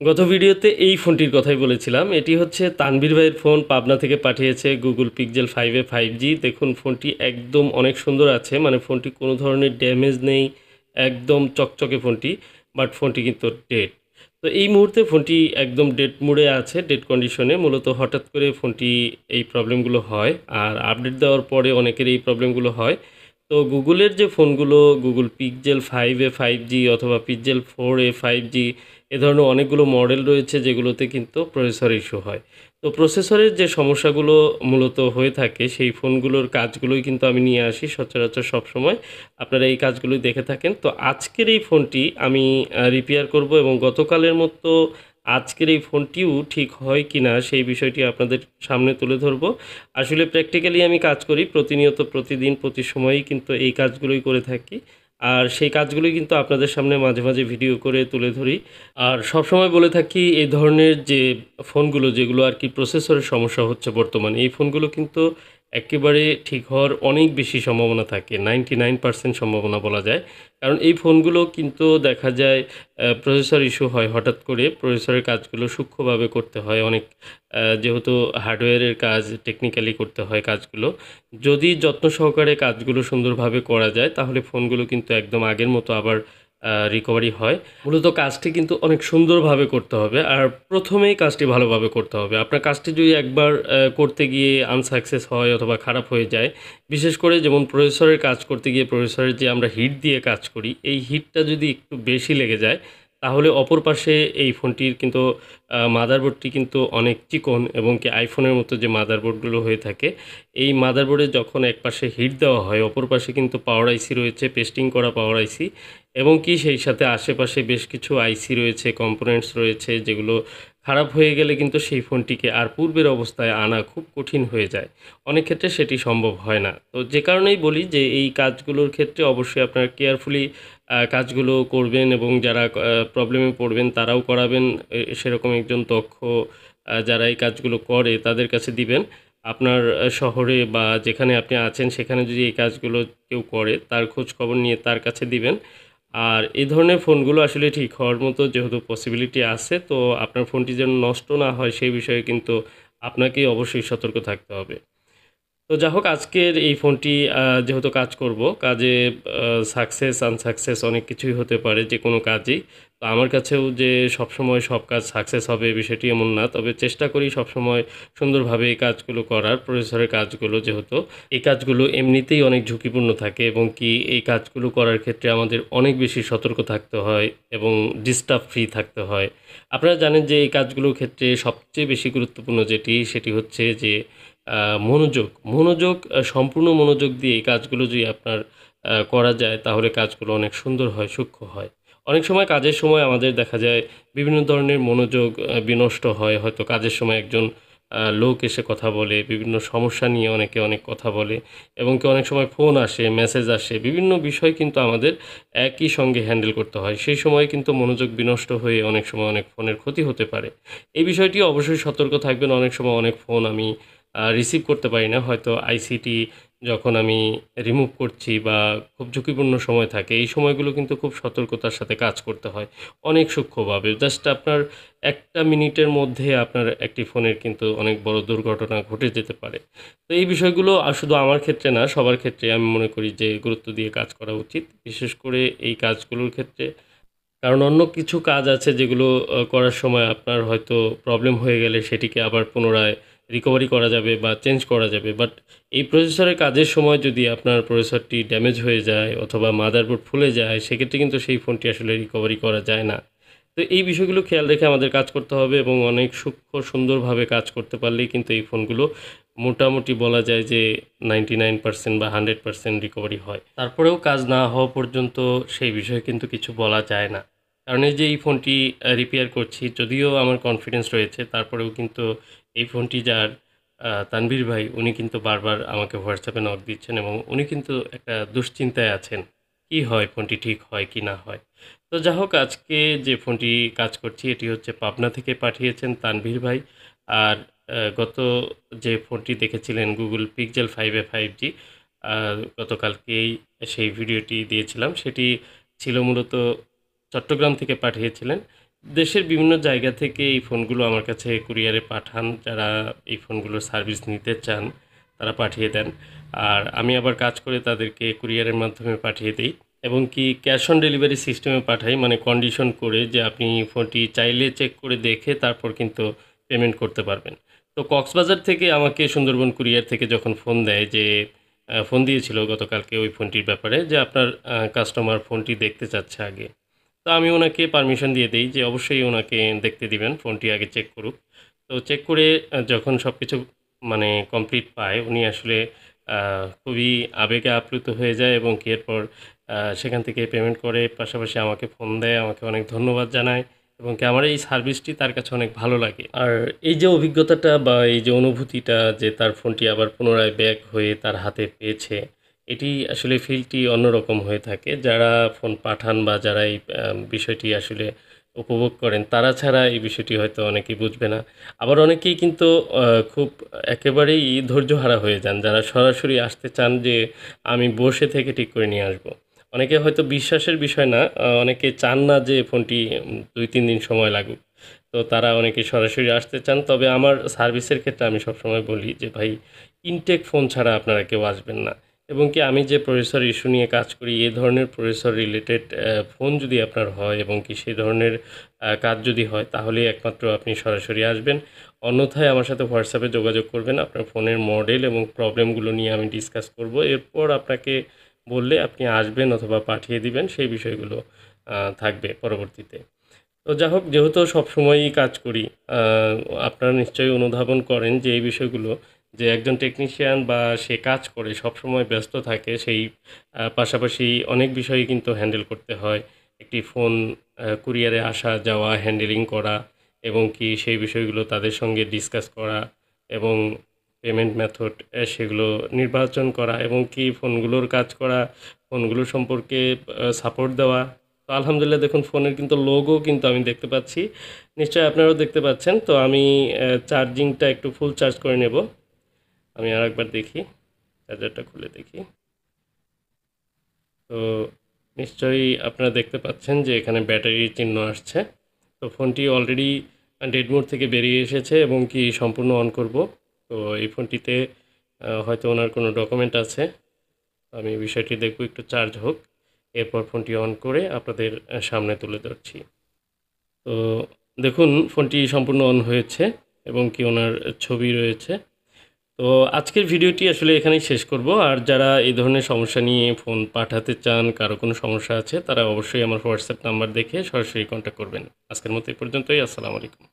গত ভিডিওতে এই ফোনটির কথাই বলেছিলাম। এটি হচ্ছে তানভীর ভাইয়ের ফোন, পাবনা থেকে পাঠিয়েছে Google Pixel 5a 5G। দেখুন ফোনটি একদম অনেক সুন্দর আছে, মানে ফোনটি কোনো ধরনের ড্যামেজ নেই, একদম চকচকে ফোনটি। বাট ফোনটি কিন্তু ডেড। তো এই মুহূর্তে ফোনটি একদম ডেড মোডে আছে, ডেড কন্ডিশনে। মূলত হঠাৎ করে ফোনটি এই প্রবলেমগুলো হয়, আর আপডেট দেওয়ার পরে অনেকের এই প্রবলেমগুলো হয়। তো গুগলের যে ফোনগুলো Google Pixel 5a 5G অথবা Pixel 4a 5G, এ ধরনের অনেকগুলো মডেল রয়েছে যেগুলোতে কিন্তু প্রসেসর ইস্যু হয়। তো প্রসেসরের যে সমস্যাগুলো মূলত হয়ে থাকে সেই ফোনগুলোর কাজগুলোই কিন্তু আমি নিয়ে আসি সচরাচর সবসময়। আপনারা এই কাজগুলোই দেখে থাকেন। তো আজকের এই ফোনটি আমি রিপেয়ার করব, এবং গতকালের মতো আজকের এই ফোনটিও ঠিক হয় কিনা সেই বিষয়টি আপনাদের সামনে তুলে ধরব। আসলে প্র্যাকটিক্যালি আমি কাজ করি প্রতিনিয়ত, প্রতিদিন, প্রতি সময়ই কিন্তু এই কাজগুলোই করে থাকি। আর সেই কাজগুলোই কিন্তু আপনাদের সামনে মাঝে, মাঝে ভিডিও করে তুলে ধরি। আর সবসময় বলে থাকি এই ধরনের যে ফোনগুলো যেগুলো আর কি প্রসেসরের সমস্যা হচ্ছে বর্তমানে, এই ফোনগুলো কিন্তু একেবারে ঠিক হওয়ার অনেক বেশি সম্ভাবনা থাকে। 99% সম্ভাবনা বলা যায়। কারণ এই ফোনগুলো কিন্তু দেখা যায় প্রসেসর ইস্যু হয় হঠাৎ করে। প্রসেসরের কাজগুলো সূক্ষ্মভাবে করতে হয় অনেক, যেহেতু হার্ডওয়্যারের কাজ টেকনিক্যালি করতে হয় কাজগুলো। যদি যত্ন সহকারে কাজগুলো সুন্দরভাবে করা যায় তাহলে ফোনগুলো কিন্তু একদম আগের মতো আবার রিকভারি হয়। মূলত কাজটি কিন্তু অনেক সুন্দরভাবে করতে হবে, আর প্রথমেই কাজটি ভালোভাবে করতে হবে। আপনার কাজটি যদি একবার করতে গিয়ে আনসাকসেস হয় অথবা খারাপ হয়ে যায়, বিশেষ করে যেমন প্রসেসরের কাজ করতে গিয়ে প্রসেসরের যে আমরা হিট দিয়ে কাজ করি, এই হিটটা যদি একটু বেশি লেগে যায়, তাহলে অপর পাশে এই ফোনটির কিন্তু মাদারবোর্ডটি কিন্তু অনেক চিকন, এবং কি আইফোনের মতো যে মাদারবোর্ডগুলো হয়ে থাকে, এই মাদারবোর্ডে যখন একপাশে হিট দেওয়া হয়, অপর পাশে কিন্তু পাওয়ার আইসি রয়েছে, পেস্টিং করা পাওয়ার আইসি, এবং কি সেই সাথে আশেপাশে বেশ কিছু আইসি রয়েছে, কম্পোনেন্টস রয়েছে, যেগুলো খারাপ হয়ে গেলে কিন্তু সেই ফোনটিকে আর পূর্বের অবস্থায় আনা খুব কঠিন হয়ে যায়। অনেক ক্ষেত্রে সেটি সম্ভব হয় না। তো যে কারণেই বলি যে এই কাজগুলোর ক্ষেত্রে অবশ্যই আপনারা কেয়ারফুলি কাজগুলো করবেন, এবং যারা প্রবলেমে পড়বেন তারাও করাবেন। সেরকম একজন দক্ষ যারা এই কাজগুলো করে তাদের কাছে দিবেন। আপনার শহরে বা যেখানে আপনি আছেন সেখানে যদি এই কাজগুলো কেউ করে, তার খোঁজ খবর নিয়ে তার কাছে দিবেন। আর এই ধরনের ফোনগুলো আসলে ঠিক হওয়ার মতো যেহেতু পসিবিলিটি আছে, তো আপনার ফোনটি যেন নষ্ট না হয় সেই বিষয়ে কিন্তু আপনাকেই অবশ্যই সতর্ক থাকতে হবে। তো যা হোক, আজকের এই ফোনটি যেহেতু কাজ করব, কাজে সাকসেস আনসাকসেস অনেক কিছুই হতে পারে যেকোনো কাজেই। তো আমার কাছেও যে সবসময় সব কাজ সাকসেস হবে বিষয়টি এমন না। তবে চেষ্টা করি সবসময় সুন্দরভাবে এই কাজগুলো করার। প্রসেসরের কাজগুলো যেহেতু, এই কাজগুলো এমনিতেই অনেক ঝুঁকিপূর্ণ থাকে, এবং কি এই কাজগুলো করার ক্ষেত্রে আমাদের অনেক বেশি সতর্ক থাকতে হয় এবং ডিস্টার্ব ফ্রি থাকতে হয়। আপনারা জানেন যে এই কাজগুলোর ক্ষেত্রে সবচেয়ে বেশি গুরুত্বপূর্ণ সেটি হচ্ছে যে মনোযোগ, সম্পূর্ণ মনোযোগ দিয়ে এই কাজগুলো যদি আপনার করা যায় তাহলে কাজগুলো অনেক সুন্দর হয়, সূক্ষ্ম হয়। অনেক সময় কাজের সময় আমাদের দেখা যায় বিভিন্ন ধরনের মনোযোগ বিনষ্ট হয়। হয়তো কাজের সময় একজন লোক এসে কথা বলে, বিভিন্ন সমস্যা নিয়ে অনেকে অনেক কথা বলে, এবং কি অনেক সময় ফোন আসে, মেসেজ আসে, বিভিন্ন বিষয় কিন্তু আমাদের একই সঙ্গে হ্যান্ডেল করতে হয়। সেই সময় কিন্তু মনোযোগ বিনষ্ট হয়ে অনেক সময় অনেক ফোনের ক্ষতি হতে পারে। এই বিষয়টি অবশ্যই সতর্ক থাকবেন। অনেক সময় অনেক ফোন আমি রিসিভ করতে পারি না। হয়তো আইসিটি যখন আমি রিমুভ করছি বা খুব ঝুঁকিপূর্ণ সময় থাকে, এই সময়গুলো কিন্তু খুব সতর্কতার সাথে কাজ করতে হয়। অনেক সূক্ষ্মভাবে। জাস্ট আপনার ১ টা মিনিটের মধ্যে আপনার একটি ফোনের কিন্তু অনেক বড় দুর্ঘটনা ঘটে যেতে পারে। তো এই বিষয়গুলো শুধু আমার ক্ষেত্রে না, সবার ক্ষেত্রে আমি মনে করি যে গুরুত্ব দিয়ে কাজ করা উচিত। বিশেষ করে এই কাজগুলোর ক্ষেত্রে। কারণ অন্য কিছু কাজ আছে যেগুলো করার সময় আপনার হয়তো প্রবলেম হয়ে গেলে সেটিকে আবার পুনরায় রিকভারি করা যাবে বা চেঞ্জ করা যাবে। বাট এই প্রসেসরের কাজের সময় যদি আপনার প্রসেসরটি ড্যামেজ হয়ে যায় অথবা মাদারবোর্ড ফুলে যায়, সেক্ষেত্রে কিন্তু সেই ফোনটি আসলে রিকভারি করা যায় না। তো এই বিষয়গুলো খেয়াল রেখে আমাদের কাজ করতে হবে, এবং অনেক সূক্ষ্ম সুন্দরভাবে কাজ করতে পারলেই কিন্তু এই ফোনগুলো মোটামুটি বলা যায় যে 99% বা 100% রিকভারি হয়। তারপরেও কাজ না হওয়া পর্যন্ত সেই বিষয়ে কিন্তু কিছু বলা যায় না। কারণ এই যে এই ফোনটি রিপেয়ার করছি, যদিও আমার কনফিডেন্স রয়েছে, তারপরেও কিন্তু এই ফোনটি যার তানভীর ভাই, উনি কিন্তু বারবার আমাকে হোয়াটসঅ্যাপে নক দিচ্ছেন, এবং উনি কিন্তু একটা দুশ্চিন্তায় আছেন। কি হয়, ফোনটি ঠিক হয় কি না হয়? তো যা হোক, আজকে যে ফোনটি কাজ করছি এটি হচ্ছে পাবনা থেকে পাঠিয়েছেন তানভীর ভাই। আর গত যে ফোনটি দেখেছিলেন Google Pixel 5a 5G, আ গতকালকেই সেই ভিডিওটি দিয়েছিলাম। সেটি ছিল মূলত চট্টগ্রাম থেকে পাঠিয়েছিলেন। দেশের বিভিন্ন জায়গা থেকে এই ফোনগুলো আমার কাছে কুরিয়ারে পাঠান। যারা এই ফোনগুলোর সার্ভিস নিতে চান তারা পাঠিয়ে দেন। আর আমি আবার কাজ করে তাদেরকে কুরিয়ারের মাধ্যমে পাঠিয়ে দেই এবং কি ক্যাশ অন ডেলিভারি সিস্টেমে পাঠাই, মানে কন্ডিশন করে যে আপনি ফোনটি চাইলে চেক করে দেখে তারপর কিন্তু পেমেন্ট করতে পারবেন। তো কক্সবাজার থেকে আমাকে সুন্দরবন কুরিয়ার থেকে যখন ফোন দেয় যে ফোন দিয়েছিল গতকালকে ওই ফোনটির ব্যাপারে যে আপনার কাস্টমার ফোনটি দেখতে চাচ্ছে আগে। তো আমি ওনাকে পারমিশন দিয়ে দেই যে অবশ্যই ওনাকে দেখতে দিবেন, ফোনটি আগে চেক করুক। তো চেক করে যখন সব কিছু মানে কমপ্লিট পায় উনি আসলে খুবই আবেগে আপ্লুত হয়ে যায় এবং কি এরপর সেখান থেকে পেমেন্ট করে পাশাপাশি আমাকে ফোন দেয়, আমাকে অনেক ধন্যবাদ জানায় এবং কি আমার এই সার্ভিসটি তার কাছে অনেক ভালো লাগে। আর এই যে অভিজ্ঞতাটা বা এই যে অনুভূতিটা যে তার ফোনটি আবার পুনরায় ব্যাক হয়ে তার হাতে পেয়েছে, এটি আসলে ফিলটি অন্যরকম হয়ে থাকে। যারা ফোন পাঠান বা যারা এই বিষয়টি আসলে উপভোগ করেন তারা ছাড়া এই বিষয়টি হয়তো অনেকেই বুঝবে না। আবার অনেকেই কিন্তু খুব একেবারেই ধৈর্যহারা হয়ে যান যারা সরাসরি আসতে চান যে আমি বসে থেকে ঠিক করে নিয়ে আসবো। অনেকে হয়তো বিশ্বাসের বিষয় না, অনেকে চান না যে ফোনটি ২-৩ দিন সময় লাগুক। তো তারা অনেকে সরাসরি আসতে চান। তবে আমার সার্ভিসের ক্ষেত্রে আমি সবসময় বলি যে ভাই ইনটেক ফোন ছাড়া আপনারা কেউ আসবেন না। এবং কি আমি যে প্রসেসর ইস্যু নিয়ে কাজ করি এই ধরনের প্রসেসর রিলেটেড ফোন যদি আপনার হয় এবং কি সেই ধরনের কাজ যদি হয় তাহলেই একমাত্র আপনি সরাসরি আসবেন। অন্যথায় আমার সাথে হোয়াটসঅ্যাপে যোগাযোগ করবেন। আপনার ফোনের মডেল এবং প্রবলেমগুলো নিয়ে আমি ডিসকাস করব। এরপর আপনাকে বললে আপনি আসবেন অথবা পাঠিয়ে দিবেন, সেই বিষয়গুলো থাকবে পরবর্তীতে। তো যা হোক, যেহেতু সবসময়ই কাজ করি, আ আপনারা নিশ্চয়ই অনুধাবন করেন যে এই বিষয়গুলো যে একজন টেকনিশিয়ান বা সে কাজ করে সবসময় ব্যস্ত থাকে। সেই পাশাপাশি অনেক বিষয়ই কিন্তু হ্যান্ডেল করতে হয়। একটি ফোন কুরিয়ারে আসা যাওয়া, হ্যান্ডেলিং করা এবং কি সেই বিষয়গুলো তাদের সঙ্গে ডিসকাস করা এবং পেমেন্ট মেথড সেগুলো নির্বাচন করা এবং কি ফোনগুলোর কাজ করা, ফোনগুলো সম্পর্কে সাপোর্ট দেওয়া। তো আলহামদুলিল্লাহ দেখুন ফোনের কিন্তু লোগো কিন্তু আমি দেখতে পাচ্ছি। নিশ্চয়ই আপনারাও দেখতে পাচ্ছেন। তো আমি চার্জিংটা একটু ফুল চার্জ করে নেব। আমি আরেকবার দেখি, চার্জারটা খুলে দেখি। তো নিশ্চয়ই আপনারা দেখতে পাচ্ছেন যে এখানে ব্যাটারির চিহ্ন আসছে। তো ফোনটি অলরেডি ডেড মোড থেকে বেরিয়ে এসেছে এবং কি সম্পূর্ণ অন করব। তো এই ফোনটিতে হয়তো ওনার কোনো ডকুমেন্ট আছে। আমি বিষয়টি দেখব, একটু চার্জ হোক। এরপর ফোনটি অন করে আপনাদের সামনে তুলে ধরছি। তো দেখুন ফোনটি সম্পূর্ণ অন হয়েছে এবং কি ওনার ছবি রয়েছে। তো আজকের ভিডিওটি আসলে এখানেই শেষ করব। আর যারা এই ধরনের সমস্যা নিয়ে ফোন পাঠাতে চান, কারো কোনো সমস্যা আছে, তারা অবশ্যই আমার হোয়াটসঅ্যাপ নাম্বার দেখে সরাসরি কন্ট্যাক্ট করবেন। আজকের মতো এই পর্যন্তই। আসসালামু আলাইকুম।